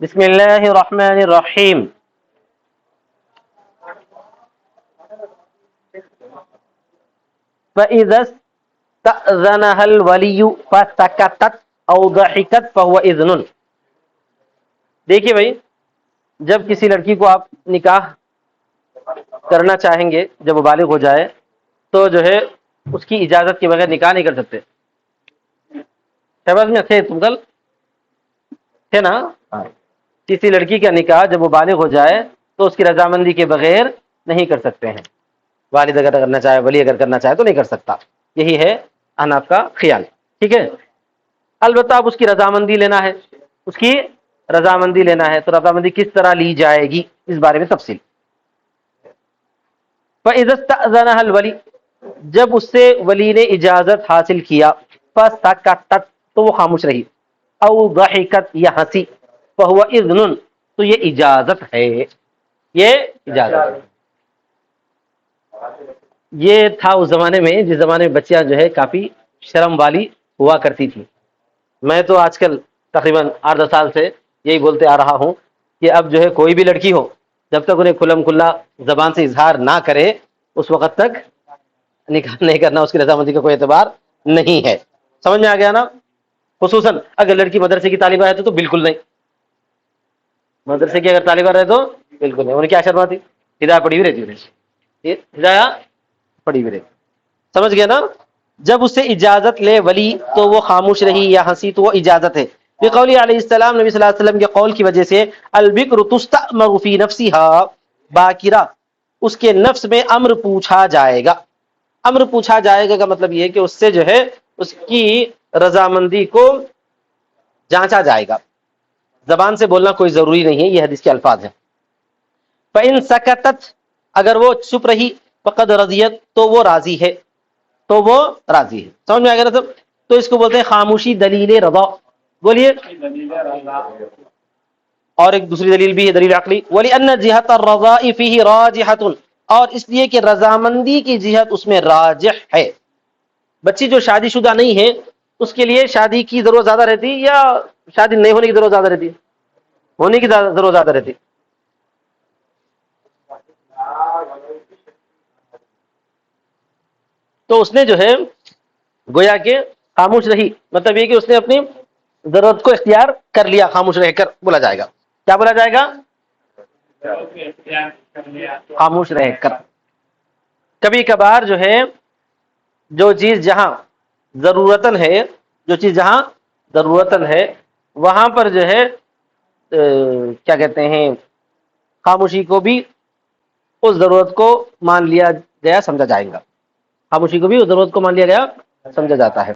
بسم اللہ الرحمن الرحیم. فَإِذَا اسْتَأْذَنَهَا الْوَلِيُّ فَسَكَتَتْ أَوْ ضَحِكَتْ فَهُوَ إِذْنٌ. دیکھیے بھائی، جب کسی لڑکی کو آپ نکاح کرنا چاہیں گے، جب وہ بالغ ہو جائے تو جو ہے اس کی اجازت کے بغیر نکاح نہیں کر سکتے. شہباز میں تھے تم کل تھے نا؟ کسی لڑکی کا نکاح جب وہ بالغ ہو جائے تو اس کی رضامندی کے بغیر نہیں کر سکتے ہیں. والد اگر کرنا چاہے، ولی اگر کرنا چاہے تو نہیں کر سکتا. یہی ہے احناف کا خیال. ٹھیک ہے، البتہ اب اس کی رضامندی لینا ہے، اس کی رضامندی لینا ہے تو رضامندی کس طرح لی جائے گی، اس بارے میں تفصیل. فَإِذَا اسْتَأْذَنَهَا الْوَلِيُّ، جب اس سے ولی نے اجازت حاصل کیا، فَسَكَتَتْ، تو وہ خاموش رہی، او ضحکت، یا ہنسی، فَهُوَ إِذْنٌ، تو یہ اجازت ہے، یہ اجازت ہے. یہ تھا اس زمانے میں جس زمانے میں بچیاں جو ہے کافی شرم والی ہوا کرتی تھی. میں تو آج کل تقریباً 8-10 سال سے یہی بولتے آ رہا ہوں کہ اب جو ہے کوئی بھی لڑکی ہو، جب تک انہیں کھلم کھلا زبان سے اظہار نہ کرے اس وقت تک نکاح نہیں کرنا، اس کی رضامندی کا کوئی اعتبار نہیں ہے. سمجھ میں آ گیا نا؟ خصوصاً اگر لڑکی مدرسے کی طالبہ ہے تو بالکل نہیں. مدرسے کی اگر طالبہ رہے تو بالکل نہیں. انہیں کیا شرم تھی؟ ہدایت پڑی ہوئی رہتی ہے، ہدایت پڑی ہوئی رہتی. سمجھ گیا نا؟ جب اس سے اجازت لے ولی تو وہ خاموش رہی یا ہنسی تو وہ اجازت ہے. بقول علیہ السلام، نبی صلی اللہ علیہ وسلم کے قول کی وجہ سے، البکر تستأمر فی نفسها، باکرہ اس کے نفس میں امر پوچھا جائے گا. امر پوچھا جائے گا کا مطلب یہ ہے کہ اس سے جو ہے اس کی رضامندی کو جانچا جائے گا. زبان سے بولنا کوئی ضروری نہیں ہے، یہ حدیث کے الفاظ ہیں. فَإِن سَكَتَتْ، اگر وہ چپ رہی، فقد رضیت، تو وہ راضی ہے، تو وہ راضی ہے. سمجھ میں آ گیا نا سب؟ تو اس کو بولتے ہیں خاموشی دلیل رضا. بولیے. اور ایک دوسری دلیل بھی ہے، دلیل عقلی. وَلِأَنَّ جِهَةَ الرَّضَاءِ فِيهِ رَاجِحَةٌ، اور اس لیے کہ رضامندی کی جہت اس میں راجح ہے. بچی جو شادی شدہ نہیں ہے اس کے لیے شادی کی ضرورت زیادہ رہتی یا شادی نہیں ہونے کی ضرورت زیادہ رہتی؟ ہونے کی ضرورت زیادہ رہتی. تو اس نے جو ہے گویا کہ خاموش رہی، مطلب یہ کہ اس نے اپنی ضرورت کو اختیار کر لیا. خاموش رہ کر بولا جائے گا. کیا بولا جائے گا؟ خاموش رہ کر. کبھی کبھار جو ہے جو چیز جہاں ضرورتن ہے، جو چیز جہاں ضرورتن ہے وہاں پر جو ہے کیا کہتے ہیں، خاموشی کو بھی اس ضرورت کو مان لیا گیا، سمجھا جائے گا. خاموشی کو بھی اس ضرورت کو مان لیا گیا، سمجھا جاتا ہے.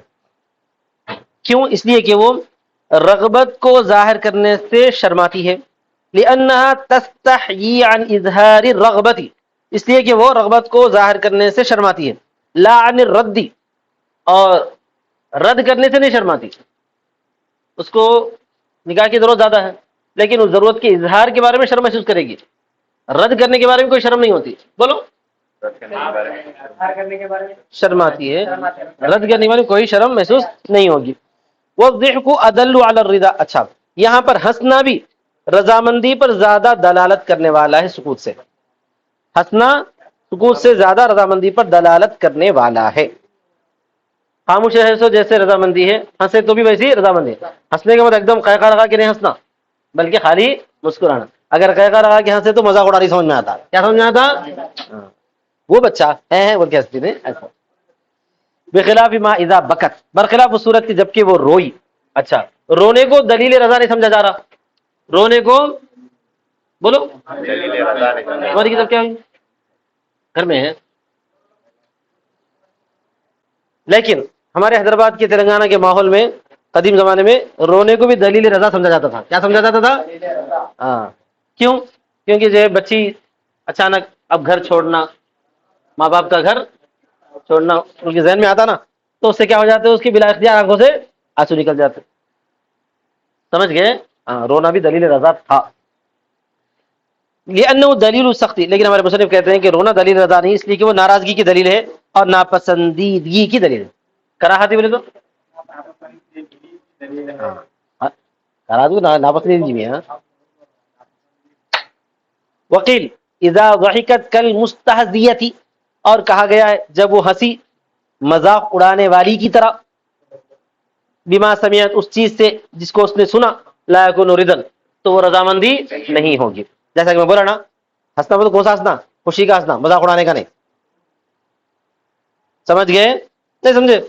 کیوں؟ اس لیے کہ وہ رغبت کو ظاہر کرنے سے شرماتی ہے. لأنها تستحيي عن اظہار الرغبت، اس لیے کہ وہ رغبت کو ظاہر کرنے سے شرماتی ہے. لا عن الرد، اور رد کرنے سے نہیں شرماتی. اس کو نکاح کی ضرورت زیادہ ہے لیکن اس ضرورت کے اظہار کے بارے میں شرم محسوس کرے گی. رد کرنے کے بارے میں کوئی شرم نہیں ہوتی. بولو. شرماتی ہے، رد کرنے والی کوئی شرم محسوس نہیں ہوگی. والضحك ادل على الرضا، اچھا یہاں پر ہنسنا بھی رضامندی پر زیادہ دلالت کرنے والا ہے. سکوت سے ہنسنا سکوت سے زیادہ رضامندی پر دلالت کرنے والا ہے. خاموش رہے سو جیسے رضامندی ہے، ہنسے تو بھی ویسی رضامندی ہے. ہنسنے کے بعد ایک دم قہقہ لگا کے نہیں ہنسنا بلکہ خالی مسکرانا. اگر قہقہ لگا کے ہنسے تو مذاق اڑانی سمجھ میں آتا. کیا سمجھ میں آتا؟ وہ بچہ ہے وہ کیسے نہیں ایسا. بخلاف ما اذا بکت، برخلاف اس صورت کی جبکہ وہ روئی. اچھا، رونے کو دلیل رضا نہیں سمجھا جا رہا. رونے کو بولو ہماری کتاب کیا ہوئی گھر میں ہے، لیکن ہمارے حیدرآباد کے تلنگانہ کے ماحول میں قدیم زمانے میں رونے کو بھی دلیل رضا سمجھا جاتا تھا. کیا سمجھا جاتا تھا؟ ہاں. کیوں؟ کیونکہ جو ہے بچی اچانک اب گھر چھوڑنا، ماں باپ کا گھر چھوڑنا ان کے ذہن میں آتا نا، تو اس سے کیا ہو جاتے اس کی بلا اختیار آنکھوں سے آنسو نکل جاتے. سمجھ گئے؟ ہاں، رونا بھی دلیل رضا تھا. لأنه دلیل سختی، لیکن ہمارے مصنف کہتے ہیں کہ رونا دلیل رضا نہیں، اس لیے کہ وہ ناراضگی کی دلیل ہے اور ناپسندیدگی کی دلیل ہے. کراہتی بولے تو کراہتی ناپسندیدگی میں. ہاں، وقیل اذا ضحکت کالمستہزیۃ، اور کہا گیا ہے جب وہ ہنسی مذاق اڑانے والی کی طرح، بما سمعت، اس چیز سے جس کو اس نے سنا، لا یکون رضا، تو وہ رضامندی نہیں ہوگی. جیسا کہ میں بولا نا، ہنسنا تو کون سا ہنسنا؟ خوشی کا ہنسنا، مذاق اڑانے کا نہیں. سمجھ گئے؟ نہیں سمجھے؟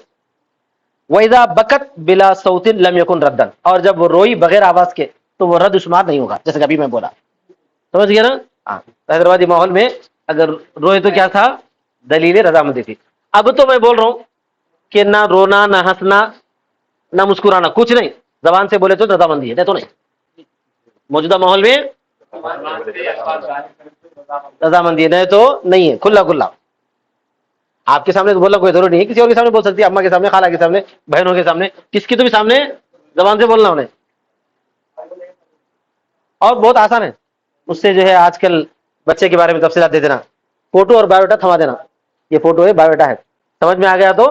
وَإِذَا بَكَتْ بِلَا صَوْتٍ لَمْ يَكُنْ رَدًّا، اور جب وہ روئی بغیر آواز کے تو وہ رد شمار نہیں ہوگا، جیسا کہ ابھی میں بولا. سمجھ گئے نا؟ ہاں، حیدرآبادی ماحول میں اگر روئے تو کیا تھا؟ دلیل رضامندی تھی. اب تو میں بول رہا ہوں کہ نہ رونا، نہ ہنسنا، نہ مسکرانا، کچھ نہیں، زبان سے بولے تو رضامندی ہے، نہیں تو نہیں. موجودہ ماحول میں رضامندی ہے، نہیں تو نہیں ہے، کھلا کھلا. آپ کے سامنے تو بولنا کوئی ضروری نہیں ہے، کسی اور کے سامنے بول سکتی ہے، اماں کے سامنے، خالہ کے سامنے، بہنوں کے سامنے، کس کی تو بھی سامنے زبان سے بولنا انہیں. اور بہت آسان ہے، اس سے جو ہے آج کل بچے کے بارے میں تفصیلات دے دینا، فوٹو اور بایو ڈاٹا تھما دینا، یہ فوٹو ہے، بایو ڈاٹا ہے، سمجھ میں آ گیا تو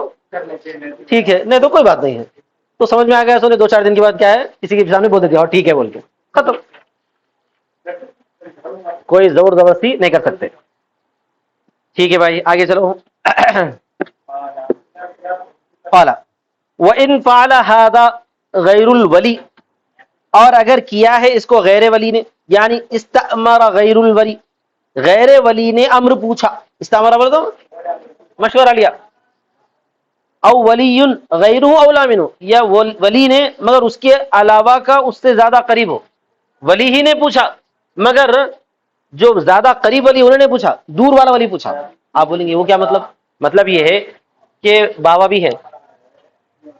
ٹھیک ہے، نہیں تو کوئی بات نہیں ہے. تو سمجھ میں آ گیا، سو نے 2-4 دن کے بعد کیا ہے، کسی کے سامنے بول دیتے اور ٹھیک ہے بول کے ختم. کوئی زور زبردستی نہیں کر سکتے. ٹھیک ہے بھائی، آگے چلو. قال وَإِن فَعَلَ هَذَا غَيْرُ الْوَلِي، اور اگر کیا ہے اس کو غیر ولی نے، یعنی استأمر غیر الولی، غیر ولی نے امر پوچھا، استعمارہ بول دو مشورہ لیا، او ولی غیرہ اولا منہ، یا ولی نے مگر اس کے علاوہ کا اس سے زیادہ قریب ہو. ولی ہی نے پوچھا مگر جو زیادہ قریب ولی انہوں نے پوچھا، دور والا ولی پوچھا. آپ بولیں گے وہ کیا مطلب؟ مطلب یہ ہے کہ بابا بھی ہے،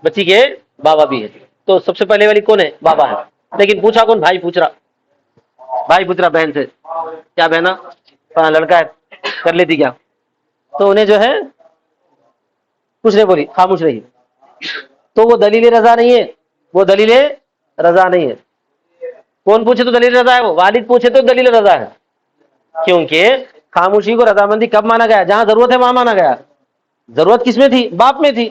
بچی کے بابا بھی ہے، تو سب سے پہلے والی کون ہے؟ بابا ہے. لیکن پوچھا کون؟ بھائی پوچھ رہا، بھائی پوچھ رہا بہن سے، کیا بہنا لڑکا ہے کر لیتی کیا؟ تو انہیں جو ہے کچھ نہیں بولی، خاموش رہی. تو وہ دلیل رضا نہیں ہے، وہ دلیل رضا نہیں ہے. کون پوچھے تو دلیل رضا ہے؟ وہ والد پوچھے تو دلیل رضا ہے، کیونکہ خاموشی کو رضامندی کب مانا گیا؟ جہاں ضرورت ہے وہاں مانا گیا. ضرورت کس میں تھی؟ باپ میں تھی.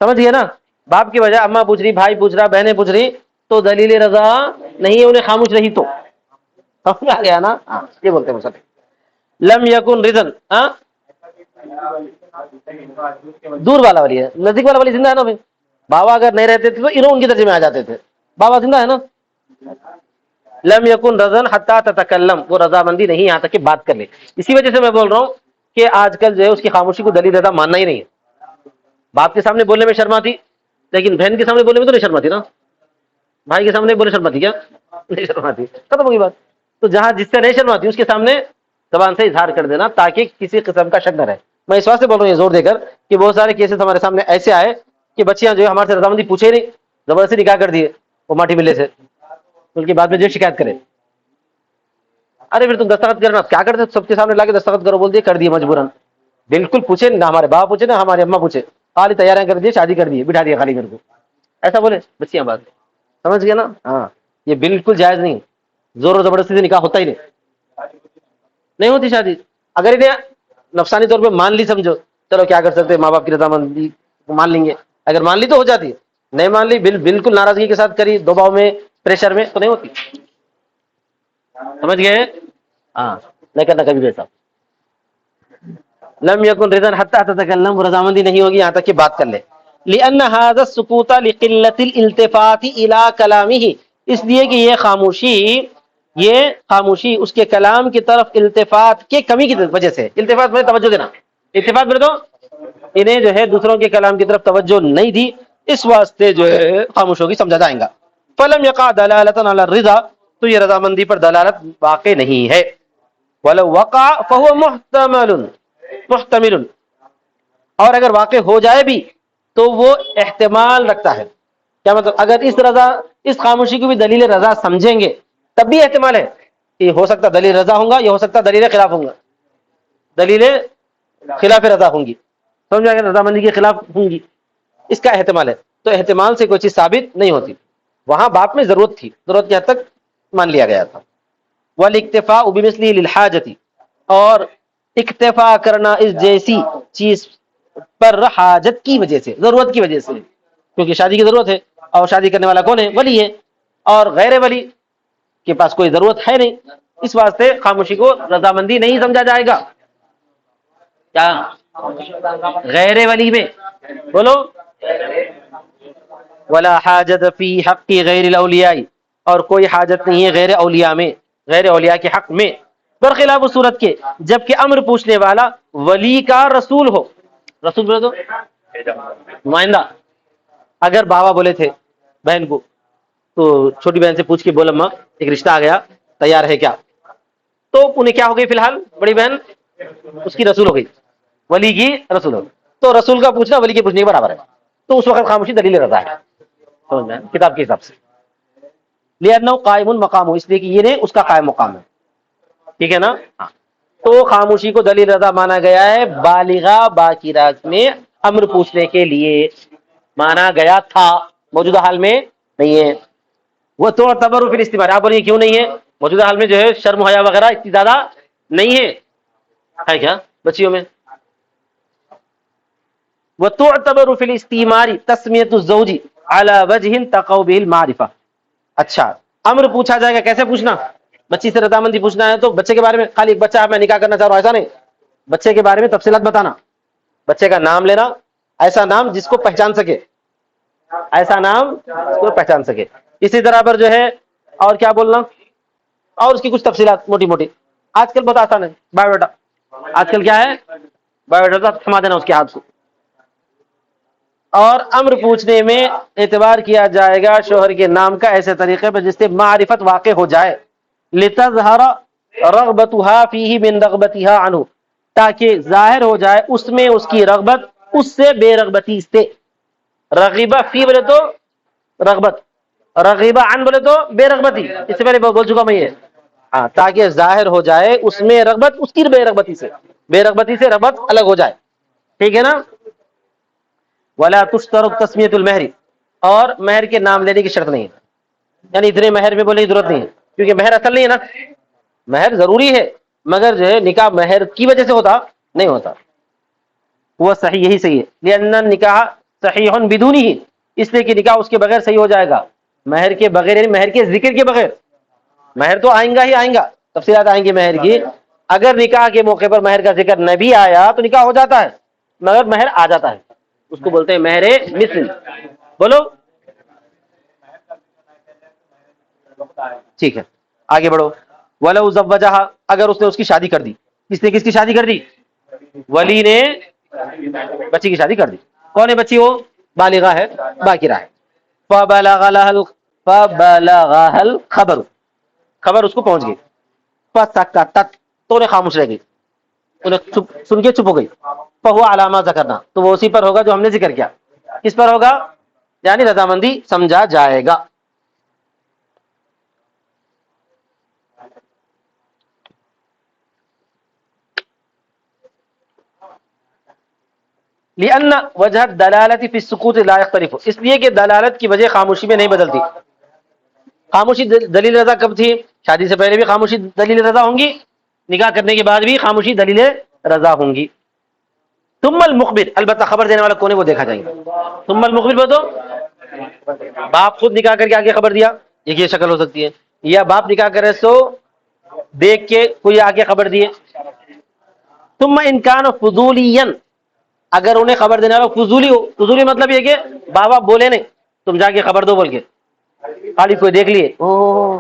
سمجھ گئے نا؟ باپ کی وجہ اماں پوچھ رہی، بھائی پوچھ رہا، بہنیں پوچھ رہی، تو دلیل رضا نہیں ہے، انہیں خاموش رہی تو سمجھ آ گیا نا؟ یہ بولتے ہیں مسلم لم یکن رضن. دور والا ولی ہے، نزدیک والا ولی زندہ ہے نا بھائی. بابا اگر نہیں رہتے تھے تو انہوں ان کے درجے میں آ جاتے تھے، بابا زندہ ہے نا. لم یکن رضن حتی تتکلم، وہ رضامندی نہیں یہاں تک کہ بات کر لے. اسی وجہ سے میں بول رہا ہوں کہ آج کل جو ہے اس کی خاموشی کو دلیل رضا ماننا ہی نہیں ہے. باپ کے سامنے بولنے میں شرم آتی، لیکن بہن کے سامنے بولنے میں تو نہیں شرم آتی نا. بھائی کے سامنے بولے شرم آتی کیا؟ نہیں شرم آتی، ختم ہوگی بات. تو جہاں جس سے نہیں شرم آتی اس کے سامنے زبان سے اظہار کر دینا، تاکہ کسی قسم کا شک نہ رہے. میں اس واسطے بول رہا ہوں یہ زور دے کر کہ بہت سارے کیسز ہمارے سامنے ایسے آئے کہ بچیاں جو ہے ہمارے سے رضامندی پوچھے نہیں، زبردستی نکاح کر دیے وہ ماٹھی ملے سے، بلکہ بعد میں جو شکایت کرے. ارے پھر تم دستخط کرنا کیا کرتے؟ سب کے سامنے لا کے دستخط کرو بول دیے، کر دیے مجبوراً. بالکل پوچھے نہ ہمارے باپ پوچھے نہ ہماری اماں پوچھے، خالی تیاریاں کر دی، شادی کر دی، بٹھا دیا خالی گھر کو. ایسا بولے بچیاں بات، سمجھ گیا نا؟ ہاں، یہ بالکل جائز نہیں. زور و زبردستی سے نکاح ہوتا ہی نہیں ہوتی شادی. اگر انہیں نفسانی طور پہ مان لی، سمجھو چلو کیا کر سکتے، ماں باپ کی رضامندی مان لیں گے، اگر مان لی تو ہو جاتی ہے، نہیں مان لی بالکل ناراضگی کے ساتھ کری، دباؤ میں، پریشر میں، تو نہیں ہوتی. سمجھ گئے؟ ہاں، نہیں کرنا کبھی بھی ایسا. لم یکن رضا حتی تتکلم، رضامندی نہیں ہوگی یہاں تک کہ بات کر لے. لأن هذا السکوت لقلة الالتفات الى کلامه، اس لیے کہ یہ خاموشی اس کے کلام کی طرف التفات کے کمی کی وجہ سے. التفات میں توجہ دینا، التفات میں تو انہیں جو ہے دوسروں کے کلام کی طرف توجہ نہیں دی، اس واسطے جو ہے خاموش ہوگی، سمجھا جائیں گا. فلم یقع دلالۃ علی الرضا، تو یہ رضامندی پر دلالت واقع نہیں ہے. ولو وقع فهو محتمل، اور اگر واقع ہو جائے بھی تو وہ احتمال رکھتا ہے. کیا مطلب؟ اگر اس خاموشی کو بھی دلیل رضا سمجھیں گے تب بھی احتمال ہے کہ ہو سکتا دلیل رضا ہوں گا، یا ہو سکتا دلیل خلاف ہوں گا، دلیل خلاف رضا ہوں گی، سمجھ میں آ گیا؟ رضامندی کے خلاف ہوں گی، اس کا احتمال ہے. تو احتمال سے کوئی چیز ثابت نہیں ہوتی. وہاں باپ میں ضرورت تھی، ضرورت کی حد تک مان لیا گیا تھا. والاکتفاء بمثله للحاجت، اور اکتفا کرنا اس جیسی چیز پر حاجت کی وجہ سے، ضرورت کی وجہ سے، کیونکہ شادی کی ضرورت ہے، اور شادی کرنے والا کون ہے؟ ولی ہے، اور غیر ولی کے پاس کوئی ضرورت ہے نہیں، اس واسطے خاموشی کو رضامندی نہیں سمجھا جائے گا. کیا غیر ولی میں بولو ولا حاجت فی حق غیر الاولیاء، اور کوئی حاجت نہیں ہے غیر اولیاء میں، غیر اولیاء کے حق میں، برخلاف اس صورت کے جبکہ امر پوچھنے والا ولی کا رسول ہو. رسول بولے تو نمائندہ. اگر بابا بولے تھے بہن کو تو چھوٹی بہن سے پوچھ کے بولا ماں ایک رشتہ آ گیا تیار ہے کیا، تو انہیں کیا ہو گئی، فی الحال بڑی بہن اس کی رسول ہو گئی، ولی کی رسول ہو گئی. تو رسول کا پوچھنا ولی کے پوچھنے کے برابر ہے. تو اس وقت خاموشی دلیل رضا ہے، سمجھ میں کتاب کے حساب سے. لأنه قائم مقام ہو، اس لیے کہ یہ نہیں اس کا قائم مقام ہے. ٹھیک ہے نا. ہاں. تو خاموشی کو دلیل رضا مانا گیا ہے بالغہ باقرہ میں امر پوچھنے کے لیے مانا گیا تھا، موجودہ حال میں نہیں ہے. وہ تو تبر فی الاستعمال، آپ بولیے کیوں نہیں ہے؟ موجودہ حال میں جو ہے شرم حیا وغیرہ اتنی زیادہ نہیں ہے کیا بچیوں میں؟ وتعتبر فی الاستعمال تسمیۃ الزوج علی وجہ تقع به المعرفہ. اچھا امر پوچھا جائے گا، کیسے پوچھنا؟ بچی سے رضامندی پوچھنا ہے تو بچے کے بارے میں خالی ایک بچہ آپ میں نکاح کرنا چاہ رہا ہوں ایسا نہیں، بچے کے بارے میں تفصیلات بتانا، بچے کا نام لینا، ایسا نام جس کو پہچان سکے، ایسا نام جس کو پہچان سکے. اسی طرح پر جو ہے اور کیا بولنا، اور اس کی کچھ تفصیلات موٹی موٹی. آج کل بہت آسان ہے بایو ڈاٹا، آج کل کیا ہے بایو ڈاٹا تھما دینا اس کے ہاتھ کو. اور امر پوچھنے میں اعتبار کیا جائے گا شوہر کے نام کا ایسے طریقے پر جس سے معرفت واقع ہو جائے، لتظہر رغبتها فیہ من رغبتها عنہ، تاکہ ظاہر ہو جائے اس میں اس کی رغبت اس سے بے رغبتی سے. رغیبہ فی بولے تو رغبت، رغیبہ عن بولے تو بے رغبتی، اس سے پہلے بول چکا میں یہ. ہاں تاکہ ظاہر ہو جائے اس میں رغبت اس کی بے رغبتی سے، بے رغبتی سے رغبت الگ ہو جائے. ٹھیک ہے نا. ولا تشترط تسمیۃ المہر، اور مہر کے نام لینے کی شرط نہیں ہے، یعنی اتنے مہر میں بولنے کی ضرورت نہیں ہے کیونکہ مہر اصل نہیں ہے نا. مہر ضروری ہے مگر جو ہے نکاح مہر کی وجہ سے ہوتا نہیں ہوتا. وہ صحیح، یہی صحیح ہے. لأن النکاح صحیح بدونہ، اس لیے کہ نکاح اس کے بغیر صحیح ہو جائے گا، مہر کے بغیر، یعنی مہر کے ذکر کے بغیر. مہر تو آئیں گا ہی آئیں گا، تفصیلات آئیں گی مہر کی. اگر نکاح کے موقع پر مہر کا ذکر نہ بھی آیا تو نکاح ہو جاتا ہے مگر مہر آ جاتا ہے، اس کو بولتے ہیں مہر مثل. بولو ٹھیک ہے آگے بڑھو. ولو زوجہا، اگر اس نے اس کی شادی کر دی. کس نے کس کی شادی کر دی؟ ولی نے بچی کی شادی کر دی. کون ہے بچی؟ وہ بالغہ ہے، باقرہ ہے. فبلغها الخبر، خبر اس کو پہنچ گئی. فسکتت، تو نے خاموش رہ گئی، انہیں سن کے چپ ہو گئی. فہو علامہ ذکرنا، تو وہ اسی پر ہوگا جو ہم نے ذکر کیا. کس پر ہوگا؟ یعنی رضامندی سمجھا جائے گا. لأن وجہ دلالت فی السکوت لا یختلف، اس لیے کہ دلالت کی وجہ خاموشی میں نہیں بدلتی. خاموشی دلیل رضا کب تھی؟ شادی سے پہلے بھی خاموشی دلیل رضا ہوں گی، نکاح کرنے کے بعد بھی خاموشی دلیل رضا ہوں گی. ثم المخبر، البتہ خبر دینے والا کون ہے وہ دیکھا جائے گا. ثم المخبر بولو باپ خود نکاح کر کے آگے خبر دیا، یہ شکل ہو سکتی ہے، یا باپ نکاح کرے سو دیکھ کے کوئی آگے خبر دیے. ثم ان کان فضولیا، اگر انہیں خبر دینے والا فضولی ہو. فضولی مطلب یہ کہ بابا بولے نہیں تم جا کے خبر دو بول کے، خالی کوئی دیکھ لیے او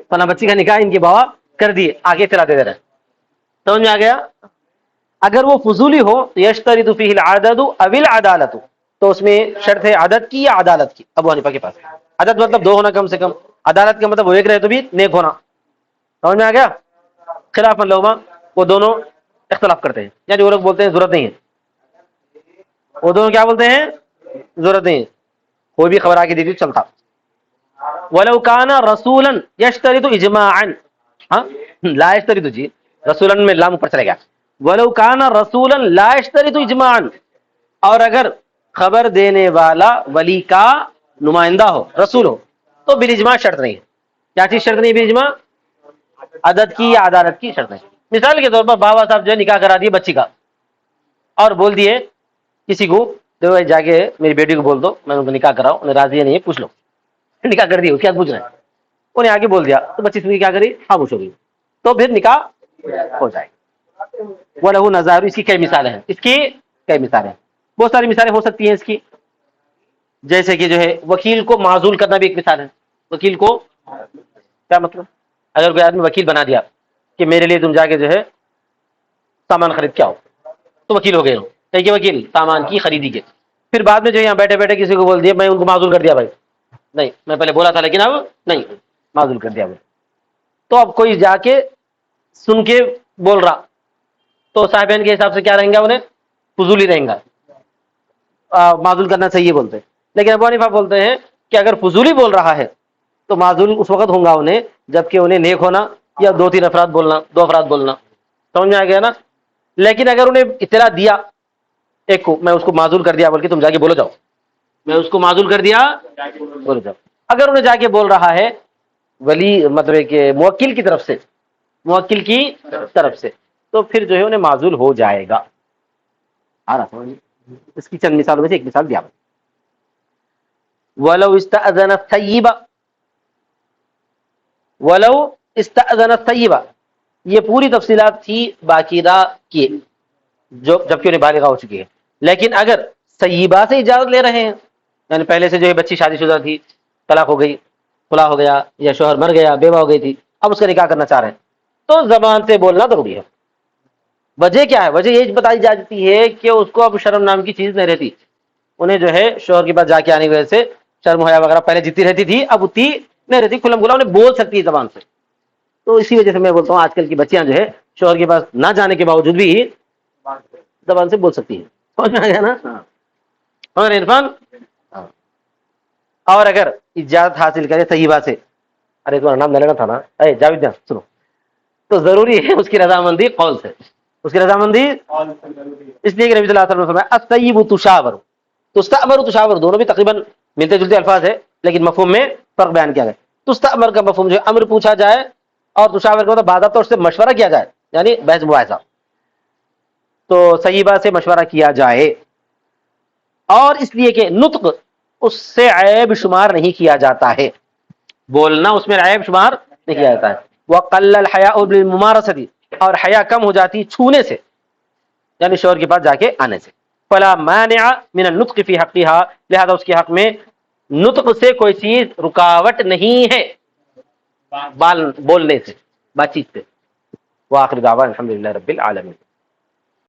فلاں بچی کا نکاح ان کے بابا کر دیے، آگے چلاتے دے رہے. سمجھ میں آ گیا؟ اگر وہ فضولی ہو تو یشترط فیہ العدد او العدالت، تو اس میں شرط ہے عدد کی یا عدالت کی. ابو حنیفہ کے پاس عدد مطلب دو ہونا کم سے کم، عدالت کا مطلب وہ ایک رہے تو بھی نیک ہونا. سمجھ میں آ گیا؟ خلاف لہما، وہ دونوں اختلاف کرتے ہیں، یعنی وہ لوگ بولتے ہیں ضرورت نہیں ہے. وہ دونوں کیا بولتے ہیں؟ ضرورت نہیں ہے، کوئی بھی خبر آگے دی تھی چلتا. ولو کان رسولا یشترط اجماعا، ہاں لا یشترط، جی رسولا میں لام اوپر چلے گا. ولو کان رسولا لا یشترط اجماعا، اور اگر خبر دینے والا ولی کا نمائندہ ہو، رسول ہو، تو بالاجماع شرط نہیں ہے. کیا چیز شرط نہیں بالاجماع؟ عدد کی یا عدالت کی شرط نہیں. مثال کے طور پر بابا صاحب جو ہے نکاح کرا دیے بچی کا، اور بول دیے کسی کو تو جا کے میری بیٹی کو بول دو میں ان کو نکاح کراؤ، انہیں راضی نہیں ہے پوچھ لو. نکاح کر دیا، کیا پوچھ رہے ہیں؟ انہیں آگے بول دیا تو بچی سے کیا کری؟ خاموش ہو گئی. تو پھر نکاح ہو جائے گا. وَلَهُ نَظَائِرُ، اس کی کئی مثالیں ہیں، اس کی کئی مثالیں ہیں، بہت ساری مثالیں ہو سکتی ہیں اس کی. جیسے کہ جو ہے وکیل کو معزول کرنا بھی ایک مثال ہے. وکیل کو کیا مطلب؟ اگر کوئی آدمی وکیل بنا دیا کہ میرے لیے تم جا کے جو ہے سامان خرید کے آؤ، تو وکیل ہو گئے ہو. کہ وکیل سامان کی خریدی کے پھر بعد میں جو یہاں بیٹھے بیٹھے کسی کو بول دیا میں ان کو معزول کر دیا بھائی، نہیں میں پہلے بولا تھا لیکن اب نہیں، معزول کر دیا بھائی. تو اب کوئی جا کے سن کے بول رہا تو صاحبین کے حساب سے کیا رہیں گا؟ انہیں فضولی رہیں گا، معزول کرنا صحیح ہے بولتے ہیں. لیکن ابو حنیفہ بولتے ہیں کہ اگر فضولی بول رہا ہے تو معزول اس وقت ہوں گا انہیں جبکہ انہیں نیک ہونا یا 2-3 افراد بولنا، 2 افراد بولنا. سمجھ میں آ گیا نا؟ لیکن اگر انہیں اطلاع دیا ایک کو، میں اس کو معزول کر دیا بلکہ تم جا کے بولو جاؤ، میں اس کو معزول کر دیا بولو جاؤ، اگر انہیں جا کے بول رہا ہے ولی مطلب کہ موکل کی طرف سے، موکل کی طرف سے، تو پھر جو ہے انہیں معزول ہو جائے گا. آ رہا سمجھ؟ اس کی چند مثالوں میں سے ایک مثال دیا. وَلَوْ اسْتَأْذَنَ الثَّيِّبَ، وَلَوْ اسْتَأْذَنَ الثَّيِّبَ، یہ پوری تفصیلات تھی باقیدہ کی جو جبکہ انہیں بالغہ ہو چکی ہے. لیکن اگر سیبہ سے اجازت لے رہے ہیں، یعنی پہلے سے جو ہے بچی شادی شدہ تھی، طلاق ہو گئی، خلا ہو گیا، یا شوہر مر گیا، بیوہ ہو گئی تھی، اب اس کا نکاح کرنا چاہ رہے ہیں، تو زبان سے بولنا ضروری ہے. وجہ کیا ہے؟ وجہ یہ بتائی جاتی ہے کہ اس کو اب شرم نام کی چیز نہیں رہتی. انہیں جو ہے شوہر کے پاس جا کے آنے کی وجہ سے شرم حیا وغیرہ پہلے جتنی رہتی تھی اب اتنی نہیں رہتی، کھلم کھلا انہیں بول سکتی ہے زبان سے. تو اسی وجہ سے میں بولتا ہوں آج کل کی بچیاں جو ہے شوہر کے پاس نہ جانے کے باوجود بھی زبان سے بول سکتی ہیں. سمجھ میں آ گیا نا؟ اور عرفان، اور اگر اجازت حاصل کرے طیبہ سے، ارے تمہارا نام لینا تھا نا، اے جاوید جان سنو، تو ضروری ہے اس کی رضامندی قول سے، اس کی رضامندی. اس لیے کہ نبی صلی اللہ علیہ وسلم نے فرمایا الطیب تشاور، تستأمر تشاور دونوں بھی تقریباً ملتے جلتے الفاظ ہے لیکن مفہوم میں فرق بیان کیا گیا. تستأمر کا مفہوم جو ہے امر پوچھا جائے، اور تشاور کا مطلب بعد تو اس سے مشورہ کیا جائے، یعنی بحث مباحثہ. تو صحیبہ سے مشورہ کیا جائے، اور اس لیے کہ نطق اس سے عیب شمار نہیں کیا جاتا ہے، بولنا اس میں عیب شمار نہیں کیا جاتا ہے. وقل الحیاء بالممارسة، اور حیا کم ہو جاتی چھونے سے، یعنی شوہر کے پاس جا کے آنے سے. فلا مانع من النطق فی حقها، لہذا اس کے حق میں نطق سے کوئی چیز رکاوٹ نہیں ہے بولنے سے، بات چیت سے. وآخر دعوانا الحمدللہ رب العالمین.